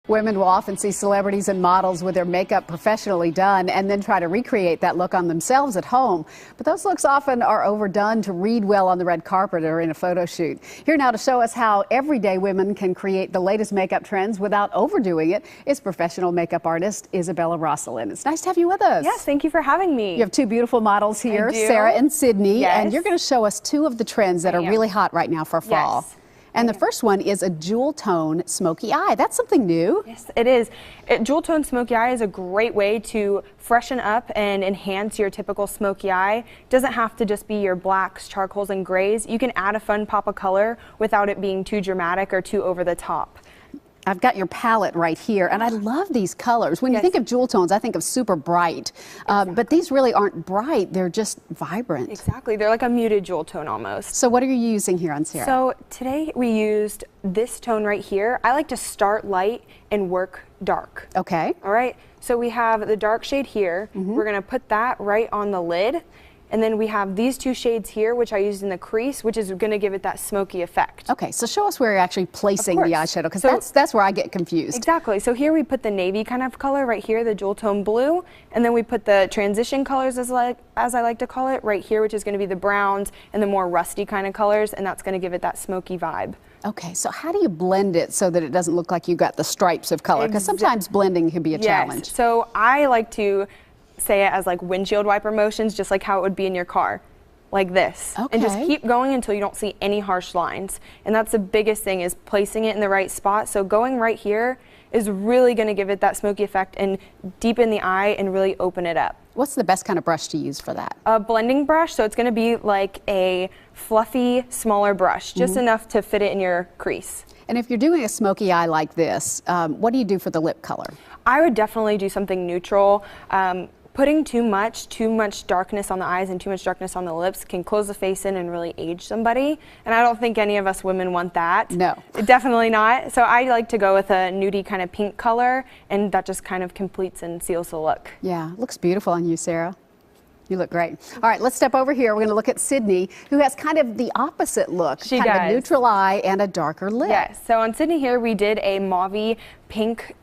Women will often see celebrities and models with their makeup professionally done and then try to recreate that look on themselves at home. But those looks often are overdone to read well on the red carpet or in a photo shoot. Here now to show us how everyday women can create the latest makeup trends without overdoing it is professional makeup artist Isabella Rosalind. It's nice to have you with us. Yes, thank you for having me. You have two beautiful models here, Sarah and Sydney, and you're going to show us two of the trends that are really hot right now for fall. Yes. And the first one is a jewel tone smoky eye. That's something new. Yes, it is. Jewel tone smoky eye is a great way to freshen up and enhance your typical smoky eye. It doesn't have to just be your blacks, charcoals, and grays. You can add a fun pop of color without it being too dramatic or too over the top. I've got your palette right here, and I love these colors. When you think of jewel tones, I think of super bright, but these really aren't bright. They're just vibrant. Exactly. They're like a muted jewel tone almost. So what are you using here on Sarah? So today we used this tone right here. I like to start light and work dark. Okay. All right. So we have the dark shade here. We're going to put that right on the lid. And then we have these two shades here, which I used in the crease, which is going to give it that smoky effect. Okay, so show us where you're actually placing the eyeshadow, because that's where I get confused. Exactly. So here we put the navy kind of color right here, the jewel tone blue, and then we put the transition colors, as I like to call it, right here, which is going to be the browns and the more rusty kind of colors, and that's going to give it that smoky vibe. Okay, so how do you blend it so that it doesn't look like you got the stripes of color? Because sometimes blending can be a challenge. So I like to say it as like windshield wiper motions, just like how it would be in your car, like this. And just keep going until you don't see any harsh lines. And that's the biggest thing, is placing it in the right spot. So going right here is really going to give it that smoky effect and deepen the eye and really open it up. What's the best kind of brush to use for that? A blending brush, so it's going to be like a fluffy, smaller brush, just enough to fit it in your crease. And if you're doing a smoky eye like this, what do you do for the lip color? I would definitely do something neutral. Putting too much darkness on the eyes and too much darkness on the lips can close the face in and really age somebody. And I don't think any of us women want that. No. Definitely not. So I like to go with a nudie kind of pink color, and that just kind of completes and seals the look. Yeah, looks beautiful on you, Sarah. You look great. All right, let's step over here. We're going to look at Sydney, who has kind of the opposite look. She kind does. of a neutral eye and a darker lip. Yes. So on Sydney here, we did a mauve pink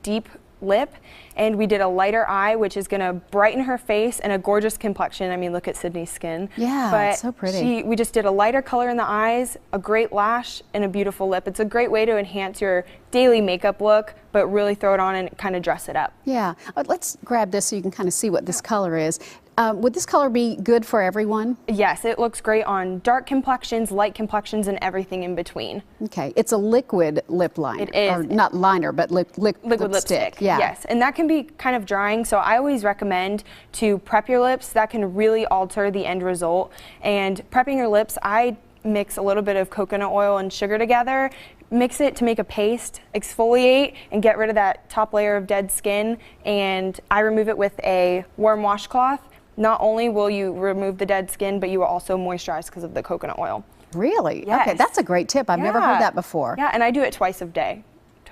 deep lip, and we did a lighter eye, which is going to brighten her face, and a gorgeous complexion. I mean, look at Sydney's skin. Yeah, but it's so pretty. We just did a lighter color in the eyes, a great lash, and a beautiful lip. It's a great way to enhance your daily makeup look, but really throw it on and kind of dress it up. Yeah, let's grab this so you can kind of see what this color is. Would this color be good for everyone? Yes, it looks great on dark complexions, light complexions, and everything in between. Okay, it's a liquid lip liner. It is. Or not liner, but liquid lipstick. Yeah. Yes, and that can be kind of drying, so I always recommend to prep your lips. That can really alter the end result. And prepping your lips, I mix a little bit of coconut oil and sugar together, mix it to make a paste, exfoliate, and get rid of that top layer of dead skin. And I remove it with a warm washcloth. Not only will you remove the dead skin, but you will also moisturize because of the coconut oil. Really? Yes. Okay, that's a great tip. I've never heard that before. Yeah, and I do it twice a day.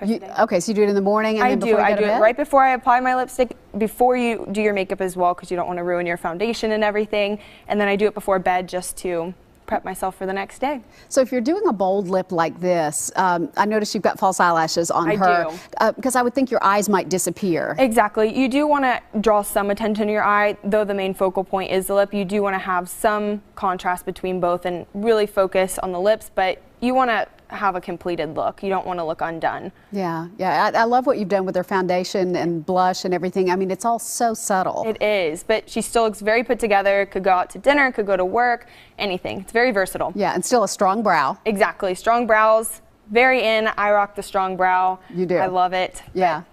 Okay, so you do it in the morning and then before you go to bed? I do it right before I apply my lipstick, before you do your makeup as well, because you don't want to ruin your foundation and everything. And then I do it before bed just to prep myself for the next day. So if you're doing a bold lip like this, I noticed you've got false eyelashes on her. I do. Because I would think your eyes might disappear. Exactly. You do want to draw some attention to your eye, though the main focal point is the lip. You do want to have some contrast between both and really focus on the lips, but you want to have a completed look. You don't want to look undone. Yeah, yeah. I love what you've done with her foundation and blush and everything. I mean, it's all so subtle. It is, but she still looks very put together. Could go out to dinner, could go to work, anything. It's very versatile. Yeah, and still a strong brow. Exactly. Strong brows, very in. I rock the strong brow. You do. I love it. Yeah.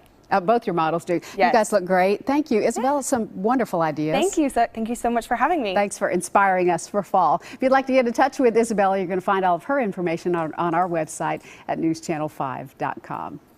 Both your models do. Yes. You guys look great. Thank you. Isabella, some wonderful ideas. Thank you. Thank you so much for having me. Thanks for inspiring us for fall. If you'd like to get in touch with Isabella, you're going to find all of her information on our website at newschannel5.com.